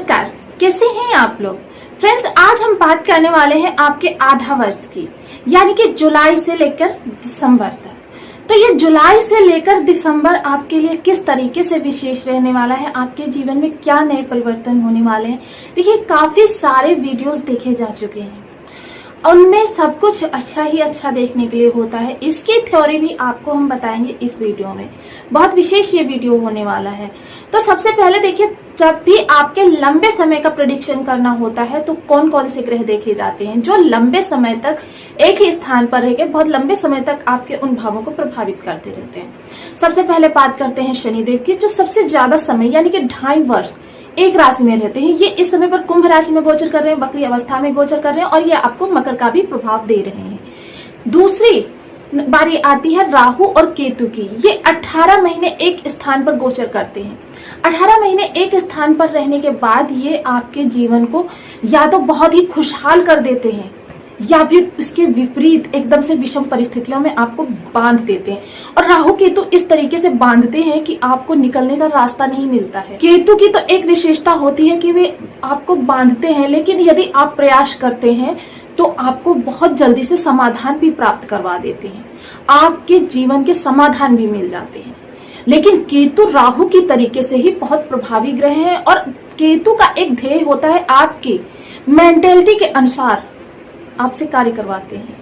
नमस्कार, कैसे हैं आप लोग। फ्रेंड्स, आज हम बात करने वाले हैं आपके आधा वर्ष की, यानी कि जुलाई से लेकर दिसंबर तक। तो ये जुलाई से लेकर दिसंबर आपके लिए किस तरीके से विशेष रहने वाला है, आपके जीवन में क्या नए परिवर्तन होने वाले हैं। देखिए, काफी सारे वीडियोस देखे जा चुके हैं, उनमें सब कुछ अच्छा ही अच्छा देखने के लिए होता है। इसकी थ्योरी भी आपको हम बताएंगे इस वीडियो में। बहुत विशेष ये वीडियो होने वाला है। तो सबसे पहले देखिए, जब भी आपके लंबे समय का प्रेडिक्शन करना होता है तो कौन कौन से ग्रह देखे जाते हैं जो लंबे समय तक एक ही स्थान पर रहकर बहुत लंबे समय तक आपके उन भावों को प्रभावित करते रहते हैं। सबसे पहले बात करते हैं शनिदेव की, जो सबसे ज्यादा समय यानी कि 2.5 वर्ष एक राशि में रहते हैं। ये इस समय पर कुंभ राशि में गोचर कर रहे हैं, वक्री अवस्था में गोचर कर रहे हैं और ये आपको मकर का भी प्रभाव दे रहे हैं। दूसरी बारी आती है राहु और केतु की। ये 18 महीने एक स्थान पर गोचर करते हैं। 18 महीने एक स्थान पर रहने के बाद ये आपके जीवन को या तो बहुत ही खुशहाल कर देते हैं या फिर इसके विपरीत एकदम से विषम परिस्थितियों में आपको बांध देते हैं। और राहु केतु इस तरीके से बांधते हैं कि आपको निकलने का रास्ता नहीं मिलता है। केतु की तो एक विशेषता होती है कि वे आपको बांधते हैं, लेकिन यदि आप प्रयास करते हैं तो आपको बहुत जल्दी से समाधान भी प्राप्त करवा देते हैं, आपके जीवन के समाधान भी मिल जाते हैं। लेकिन केतु राहु की तरीके से ही बहुत प्रभावी ग्रह है और केतु का एक ध्येय होता है आपकी मेंटेलिटी के अनुसार आपसे कार्य करवाते हैं।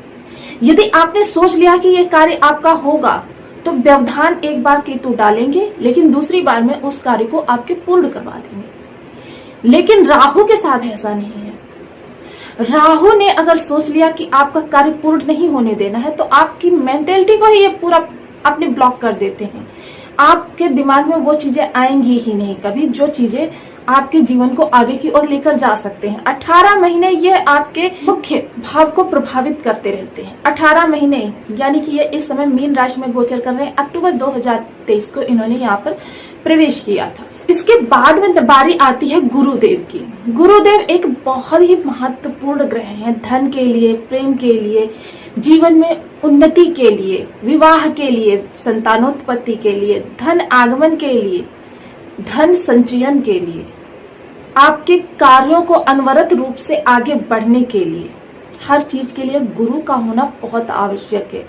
यदि आपने सोच लिया कि यह कार्य आपका होगा तो व्यवधान एक बार केतु डालेंगे, लेकिन दूसरी बार में उस कार्य को आपके पूर्ण करवा देंगे। लेकिन राहु के साथ ऐसा नहीं है। राहु ने अगर सोच लिया कि आपका कार्य पूर्ण नहीं होने देना है तो आपकी मेंटेलिटी को ही ये पूरा अपने ब्लॉक कर देते हैं। आपके दिमाग में वो चीजें आएंगी ही नहीं कभी जो चीजें आपके जीवन को आगे की ओर लेकर जा सकते हैं। 18 महीने ये आपके मुख्य भाव को प्रभावित करते रहते हैं। 18 महीने यानी कि ये इस समय मीन राशि में गोचर कर रहे हैं। अक्टूबर 2023 को इन्होंने यहाँ पर प्रवेश किया था। इसके बाद में बारी आती है गुरुदेव की। गुरुदेव एक बहुत ही महत्वपूर्ण ग्रह है धन के लिए, प्रेम के लिए, जीवन में उन्नति के लिए, विवाह के लिए, संतानोत्पत्ति के लिए, धन आगमन के लिए, धन संचयन के लिए, आपके कार्यों को अनवरत रूप से आगे बढ़ने के लिए, हर चीज के लिए गुरु का होना बहुत आवश्यक है।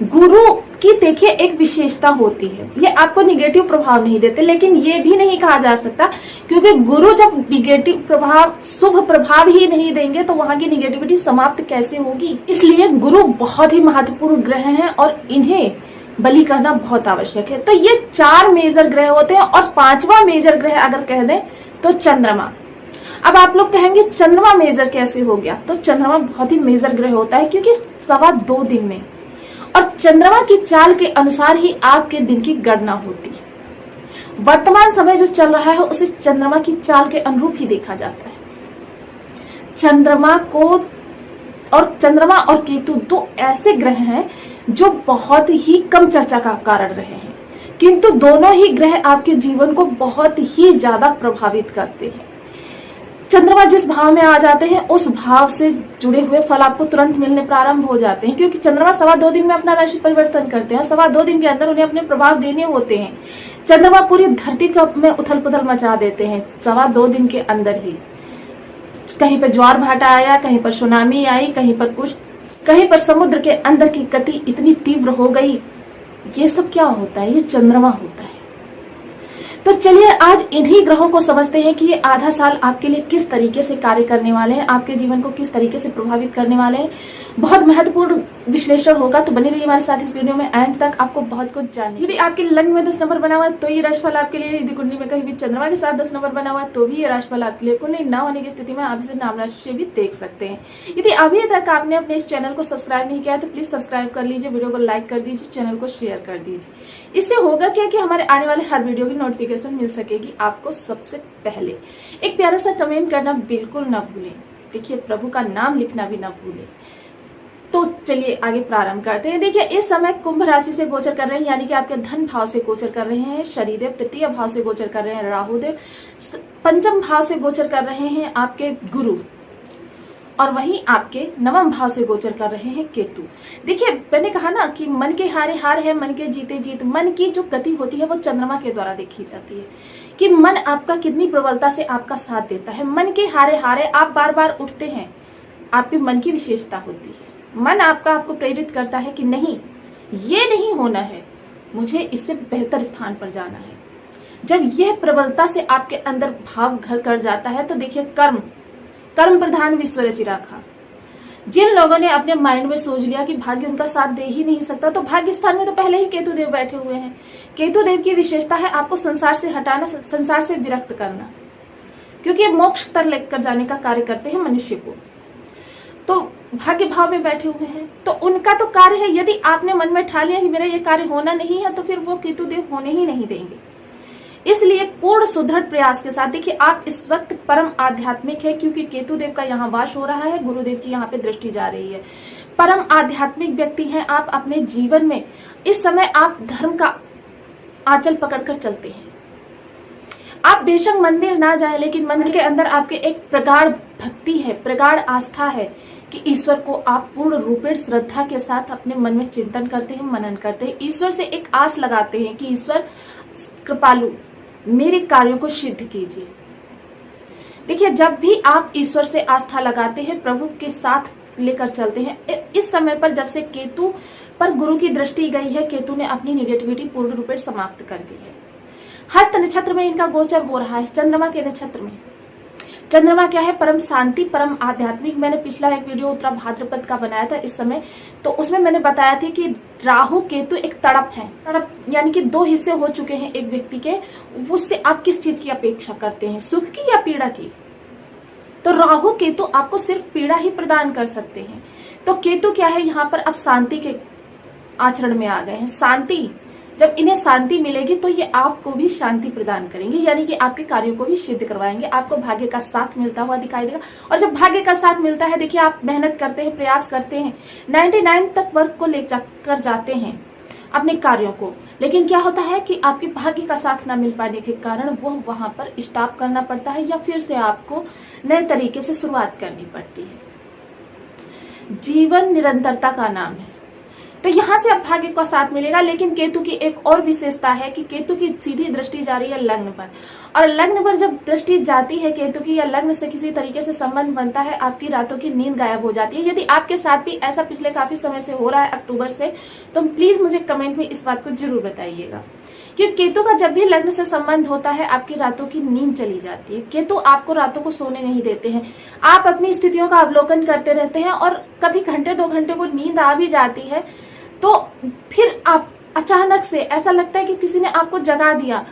गुरु की देखिए एक विशेषता होती है, ये आपको निगेटिव प्रभाव नहीं देते, लेकिन ये भी नहीं कहा जा सकता क्योंकि गुरु जब निगेटिव प्रभाव शुभ प्रभाव ही नहीं देंगे तो वहां की निगेटिविटी समाप्त कैसे होगी। इसलिए गुरु बहुत ही महत्वपूर्ण ग्रह हैं और इन्हें बलि करना बहुत आवश्यक है। तो ये 4 मेजर ग्रह होते हैं और 5वां मेजर ग्रह अगर कह दें तो चंद्रमा। अब आप लोग कहेंगे चंद्रमा मेजर कैसे हो गया, तो चंद्रमा बहुत ही मेजर ग्रह होता है क्योंकि 2.25 दिन में, और चंद्रमा की चाल के अनुसार ही आपके दिन की गणना होती है। वर्तमान समय जो चल रहा है उसे चंद्रमा की चाल के अनुरूप ही देखा जाता है। चंद्रमा और केतु 2 ऐसे ग्रह हैं जो बहुत ही कम चर्चा का कारण रहे हैं, किंतु दोनों ही ग्रह आपके जीवन को बहुत ही ज्यादा प्रभावित करते हैं। चंद्रमा जिस भाव में आ जाते हैं उस भाव से जुड़े हुए फल आपको तुरंत मिलने प्रारंभ हो जाते हैं, क्योंकि चंद्रमा 2.25 दिन में अपना राशि परिवर्तन करते हैं और 2.25 दिन के अंदर उन्हें अपने प्रभाव देने होते हैं। चंद्रमा पूरी धरती में उथल पुथल मचा देते हैं 2.25 दिन के अंदर ही। कहीं पर ज्वार भाटा आया, कहीं पर सुनामी आई, कहीं पर समुद्र के अंदर की गति इतनी तीव्र हो गई। ये सब क्या होता है? ये चंद्रमा होता है। तो चलिए आज इन्हीं ग्रहों को समझते हैं कि ये आधा साल आपके लिए किस तरीके से कार्य करने वाले हैं, आपके जीवन को किस तरीके से प्रभावित करने वाले हैं। बहुत महत्वपूर्ण विश्लेषण होगा, तो बने रहिए हमारे साथ इस वीडियो में एंड तक, आपको बहुत कुछ जानने। यदि आपके लग्न में 10 नंबर बना हुआ है तो ये राशिफल आपके लिए, यदि कुंडली में कहीं भी चंद्रमा के साथ 10 नंबर बना हुआ है तो भी ये राशिफल आपके लिए। कुंडली ना होने की स्थिति में आप इसे नाम राशि से भी देख सकते हैं। यदि अभी तक आपने अपने इस चैनल को सब्सक्राइब नहीं किया है तो प्लीज सब्सक्राइब कर लीजिए, वीडियो को लाइक कर दीजिए, चैनल को शेयर कर दीजिए। इससे होगा क्या कि हमारे आने वाले हर वीडियो की नोटिफिकेशन मिल सकेगी आपको सबसे पहले। एक प्यारा सा कमेंट करना बिल्कुल ना भूलें। देखिए, प्रभु का नाम लिखना भी ना भूलें। तो चलिए आगे प्रारंभ करते हैं। देखिए, इस समय कुंभ राशि से गोचर कर रहे हैं, यानी कि आपके धन भाव से गोचर कर रहे हैं शनिदेव। 3य भाव से गोचर कर रहे हैं राहुदेव। 5म भाव से गोचर कर रहे हैं आपके गुरु, और वहीं आपके 9वें भाव से गोचर कर रहे हैं केतु। देखिए, मैंने कहा ना कि मन के हारे हार है, मन के जीते जीत। मन की जो गति होती है वो चंद्रमा के द्वारा देखी जाती है। कि मन आपका कितनी प्रबलता से आपका साथ देता है। मन के हारे हारे आप बार बार उठते हैं, आपके मन की विशेषता होती है। मन आपको प्रेरित करता है कि नहीं, ये नहीं होना है, मुझे इससे बेहतर स्थान पर जाना है। जब यह प्रबलता से आपके अंदर भाव घर कर जाता है तो देखिए कर्म प्रधान विश्व रचिराखा। जिन लोगों ने अपने माइंड में सोच लिया कि भाग्य उनका साथ दे ही नहीं सकता, तो भाग्य स्थान में तो पहले ही केतु देव बैठे हुए हैं। केतु देव की विशेषता है आपको संसार से हटाना, संसार से विरक्त करना, क्योंकि ये मोक्ष तक लेकर जाने का कार्य करते हैं मनुष्य को। तो भाग्य भाव में बैठे हुए हैं, तो उनका तो कार्य है, यदि आपने मन में ठान लिया कि मेरा ये कार्य होना नहीं है, तो फिर वो केतु देव होने ही नहीं देंगे। इसलिए पूर्ण सुदृढ़ प्रयास के साथ देखिए, आप इस वक्त परम आध्यात्मिक है, क्योंकि केतु देव का यहाँ वास हो रहा है, गुरुदेव की यहाँ पे दृष्टि जा रही है। परम आध्यात्मिक व्यक्ति हैं आप। अपने जीवन में इस समय आप धर्म का आंचल पकड़कर चलते हैं। आप बेशक मंदिर ना जाए, लेकिन मन के अंदर आपके एक प्रगाढ़ भक्ति है, प्रगाढ़ आस्था है कि ईश्वर को आप पूर्ण रूपेण श्रद्धा के साथ अपने मन में चिंतन करते हैं, मनन करते हैं। ईश्वर से एक आस लगाते हैं कि ईश्वर कृपालु, मेरे कार्यों को सिद्ध कीजिए। देखिए, जब भी आप ईश्वर से आस्था लगाते हैं, प्रभु के साथ लेकर चलते हैं, इस समय पर जब से केतु पर गुरु की दृष्टि गई है, केतु ने अपनी निगेटिविटी पूर्ण रूप से समाप्त कर दी है। हस्त नक्षत्र में इनका गोचर हो रहा है, चंद्रमा के नक्षत्र में। चंद्रमा क्या है? परम शांति, परम आध्यात्मिक। मैंने पिछला एक वीडियो उत्तरा भाद्रपद का बनाया था इस समय, तो उसमें मैंने बताया था कि राहु केतु एक तड़प है। तड़प यानी कि दो हिस्से हो चुके हैं एक व्यक्ति के, उससे आप किस चीज की अपेक्षा करते हैं, सुख की या पीड़ा की? तो राहु केतु आपको सिर्फ पीड़ा ही प्रदान कर सकते हैं। तो केतु क्या है? यहाँ पर अब शांति के आचरण में आ गए हैं। शांति, जब इन्हें शांति मिलेगी तो ये आपको भी शांति प्रदान करेंगे, यानी कि आपके कार्यों को भी सिद्ध करवाएंगे। आपको भाग्य का साथ मिलता हुआ दिखाई देगा। और जब भाग्य का साथ मिलता है, देखिए, आप मेहनत करते हैं, प्रयास करते हैं, 99 तक वर्क को लेकर जाते हैं अपने कार्यों को, लेकिन क्या होता है कि आपके भाग्य का साथ ना मिल पाने के कारण वो वहां पर स्टॉप करना पड़ता है, या फिर से आपको नए तरीके से शुरुआत करनी पड़ती है। जीवन निरंतरता का नाम है, तो यहां से अब भाग्य का साथ मिलेगा। लेकिन केतु की एक और विशेषता है कि केतु की सीधी दृष्टि जा रही है लग्न पर, और लग्न पर जब दृष्टि जाती है केतु की, या लग्न से किसी तरीके से संबंध बनता है, आपकी रातों की नींद गायब हो जाती है। यदि आपके साथ भी ऐसा पिछले काफी समय से हो रहा है, अक्टूबर से, तो प्लीज मुझे कमेंट में इस बात को जरूर बताइएगा। क्योंकि केतु का जब भी लग्न से संबंध होता है, आपकी रातों की नींद चली जाती है। केतु आपको रातों को सोने नहीं देते हैं। आप अपनी स्थितियों का अवलोकन करते रहते हैं, और कभी घंटे 2 घंटे को नींद आ भी जाती है, तो फिर आप अचानक से ऐसा लगता है कि किसी ने आपको जगा दिया,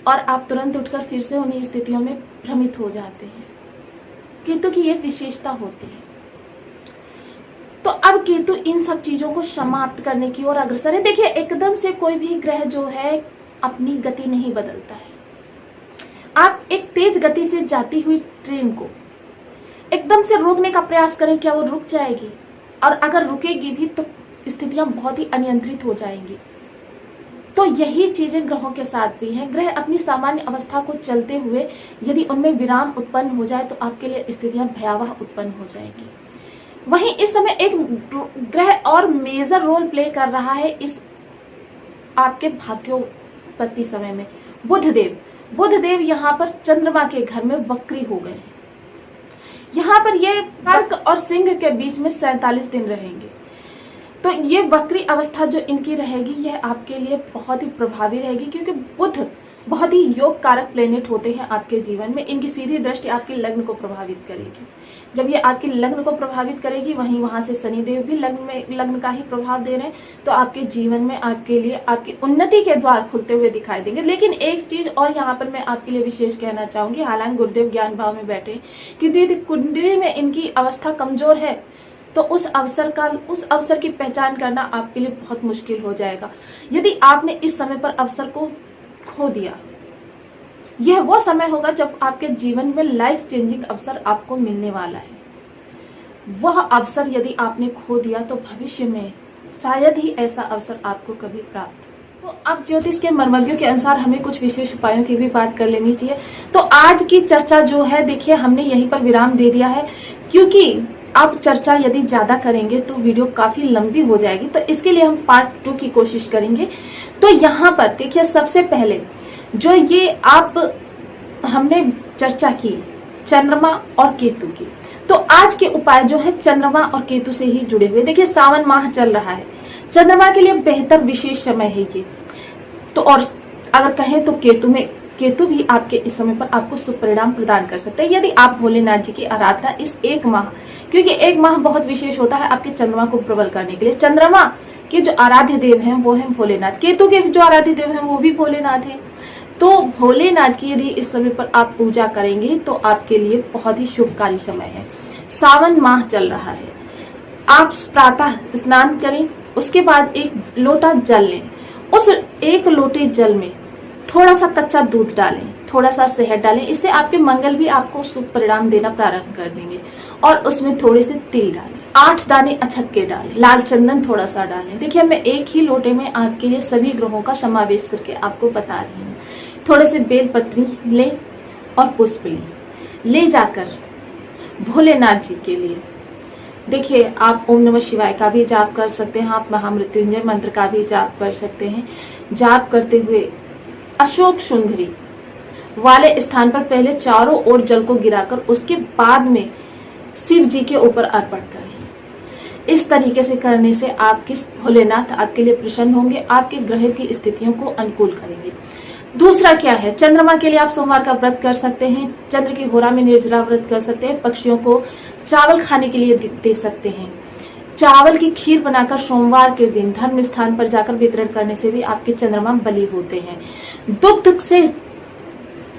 और आप तुरंत उठकर फिर से उन्हीं स्थितियों में भ्रमित हो जाते हैं। केतु की ये विशेषता होती है। तो अब केतु इन सब चीजों को समाप्त करने की ओर अग्रसर है। देखिए, एकदम से कोई भी ग्रह जो है अपनी गति नहीं बदलता है। आप एक तेज गति से जाती हुई ट्रेन को एकदम से रोकने का प्रयास करें, क्या वो रुक जाएगी? और अगर रुकेगी भी तो स्थितियां बहुत ही अनियंत्रित हो जाएंगी। तो यही चीजें ग्रहों के साथ भी हैं। ग्रह अपनी सामान्य अवस्था को चलते हुए यदि उनमें विराम उत्पन्न हो जाए, तो आपके लिए स्थितियां भयावह उत्पन्न हो जाएगी। वहीं इस समय एक ग्रह और मेजर रोल प्ले कर रहा है इस आपके भाग्योत्पत्ति समय में, बुधदेव। बुधदेव यहाँ पर चंद्रमा के घर में वक्री हो गए हैं। यहाँ पर ये कर्क और सिंह के बीच में 47 दिन रहेंगे। तो ये वक्री अवस्था जो इनकी रहेगी, यह आपके लिए बहुत ही प्रभावी रहेगी, क्योंकि बुध बहुत ही योग कारक प्लेनेट होते हैं आपके जीवन में। इनकी सीधी दृष्टि आपके लग्न को प्रभावित करेगी। जब ये आपके लग्न को प्रभावित करेगी, वहां से शनिदेव भी लग्न का ही प्रभाव दे रहे हैं, तो आपके जीवन में आपके लिए आपकी उन्नति के द्वार खुलते हुए दिखाई देंगे। लेकिन एक चीज और यहाँ पर मैं आपके लिए विशेष कहना चाहूंगी, हालांकि गुरुदेव ज्ञान भाव में बैठे, कि कुंडली में इनकी अवस्था कमजोर है, तो उस अवसर की पहचान करना आपके लिए बहुत मुश्किल हो जाएगा। यदि आपने इस समय पर अवसर को खो दिया, यह वो समय होगा जब आपके जीवन में लाइफ चेंजिंग अवसर आपको मिलने वाला है। वह अवसर यदि आपने खो दिया, तो भविष्य में शायद ही ऐसा अवसर आपको कभी प्राप्त। तो अब ज्योतिष के मर्मज्ञों के अनुसार हमें कुछ विशेष उपायों की भी बात कर लेनी चाहिए। तो आज की चर्चा जो है, देखिए, हमने यहीं पर विराम दे दिया है, क्योंकि अब चर्चा यदि ज्यादा करेंगे तो वीडियो काफी लंबी हो जाएगी। तो इसके लिए हम पार्ट 2 की कोशिश करेंगे। तो यहाँ पर देखिए, सबसे पहले जो ये आप हमने चर्चा की चंद्रमा और केतु की, तो आज के उपाय जो है चंद्रमा और केतु से ही जुड़े हुए। देखिए सावन माह चल रहा है, चंद्रमा के लिए बेहतर विशेष समय है ये तो, और अगर कहें तो केतु भी आपके इस समय पर आपको शुभ परिणाम प्रदान कर सकते हैं यदि आप भोलेनाथ जी की आराधना इस एक माह, क्योंकि एक माह बहुत विशेष होता है आपके चंद्रमा को प्रबल करने के लिए। चंद्रमा के जो आराध्य देव हैं वो हैं भोलेनाथ, केतु के जो आराध्य देव हैं वो भी भोलेनाथ हैं। तो भोलेनाथ की यदि इस समय पर आप पूजा करेंगे तो आपके लिए बहुत ही शुभकारी समय है। सावन माह चल रहा है, आप प्रातः स्नान करें, उसके बाद एक लोटा जल लें, उस एक लोटे जल में थोड़ा सा कच्चा दूध डालें, थोड़ा सा शहद डालें, इससे आपके मंगल भी आपको शुभ परिणाम देना प्रारंभ कर देंगे। और उसमें थोड़े से तिल डालें, 8 दाने अक्षत के डालें, लाल चंदन थोड़ा सा डालें। देखिए मैं एक ही लोटे में आपके लिए सभी ग्रहों का समावेश करके आपको बता रही हूँ। थोड़े से बेल पत्री लें और पुष्प ले जाकर भोलेनाथ जी के लिए, देखिए आप ओम नमः शिवाय का भी जाप कर सकते हैं, आप महामृत्युंजय मंत्र का भी जाप कर सकते हैं। जाप करते हुए अशोक सुंदरी वाले स्थान पर पहले चारों ओर जल को गिराकर उसके बाद में शिव जी के ऊपर अर्पण करें। इस तरीके से करने से आपके भोलेनाथ आपके लिए प्रसन्न होंगे, आपके ग्रह की स्थितियों को अनुकूल करेंगे। दूसरा क्या है, चंद्रमा के लिए आप सोमवार का व्रत कर सकते हैं, चंद्र की होरा में निर्जला व्रत कर सकते हैं, पक्षियों को चावल खाने के लिए दे सकते हैं। चावल की खीर बनाकर सोमवार के दिन धर्म स्थान पर जाकर वितरण करने से भी आपके चंद्रमा बली होते हैं। दुग्ध से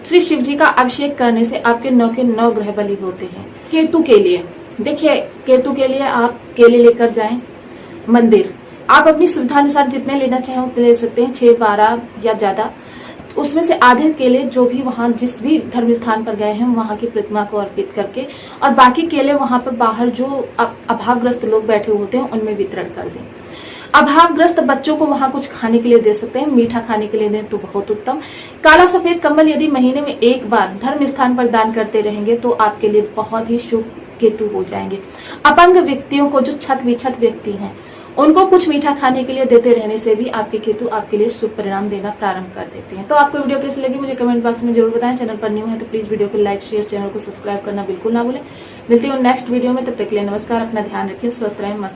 श्री शिव जी का अभिषेक करने से आपके 9 के 9 ग्रह बली होते हैं। केतु के लिए, देखिए केतु के लिए आप केले लेकर जाएं मंदिर, आप अपनी सुविधा अनुसार जितने लेना चाहें उतने ले सकते हैं, 6, 12 या ज्यादा। उसमें से आधे केले जो भी वहां जिस भी धर्म स्थान पर गए हैं वहां की प्रतिमा को अर्पित करके, और बाकी केले वहां पर बाहर जो अभावग्रस्त लोग बैठे होते हैं उनमें वितरण कर दें। अभावग्रस्त बच्चों को वहां कुछ खाने के लिए दे सकते हैं, मीठा खाने के लिए दें तो बहुत उत्तम। काला सफेद कम्बल यदि महीने में एक बार धर्म स्थान पर दान करते रहेंगे तो आपके लिए बहुत ही शुभ केतु हो जाएंगे। अपंग व्यक्तियों को, जो छत विछत व्यक्ति हैं, उनको कुछ मीठा खाने के लिए देते रहने से भी आपके केतु आपके लिए शुभ परिणाम देना प्रारंभ कर देते हैं। तो आपको वीडियो कैसी लगी मुझे कमेंट बॉक्स में जरूर बताएं। चैनल पर न्यू है तो प्लीज वीडियो को लाइक शेयर, चैनल को सब्सक्राइब करना बिल्कुल ना भूलें। मिलती हूँ नेक्स्ट वीडियो में, तब तक के लिए नमस्कार, अपना ध्यान रखिए, स्वस्थ रहें, मस्त